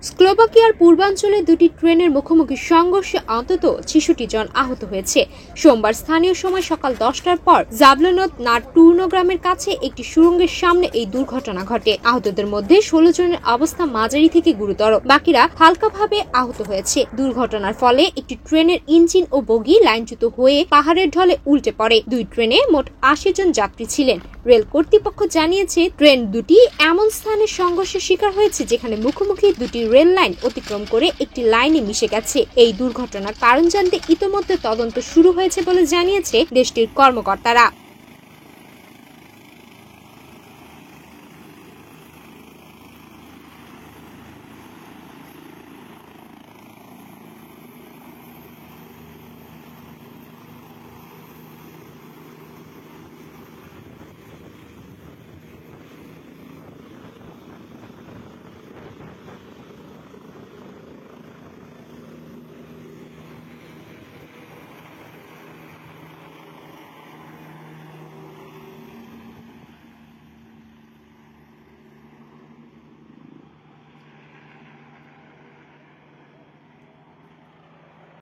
স্লোভাকিয়ার পূর্বাঞ্চলে দুটি ট্রেনের মুখোমুখি সংঘর্ষে অন্তত ৬৬ জন আহত হয়েছে। সোমবার স্থানীয় সময় সকাল 10টার পর জাবলনদ না টুর্নো গ্রামের কাছে একটি সুড়ঙ্গের সামনে এই দুর্ঘটনা ঘটে। আহতদের মধ্যে ১৬ জনের অবস্থা মাঝারি থেকে গুরুতর, বাকিরা হালকাভাবে আহত হয়েছে। দুর্ঘটনার ফলে একটি ট্রেনের ইঞ্জিন ও বগি লাইনচ্যুত হয়ে পাহাড়ের ঢলে উল্টে পড়ে। দুই ট্রেনে মোট ৮০ জন যাত্রী ছিলেন। রেল কর্তৃপক্ষ জানিয়েছে, ট্রেন দুটি এমন স্থানে সংঘর্ষের শিকার হয়েছে যেখানে মুখোমুখি দুটি রেল লাইন অতিক্রম করে একটি লাইনে মিশে গেছে। এই দুর্ঘটনার কারণ জানতে ইতোমধ্যে তদন্ত শুরু হয়েছে বলে জানিয়েছে দেশটির কর্মকর্তারা।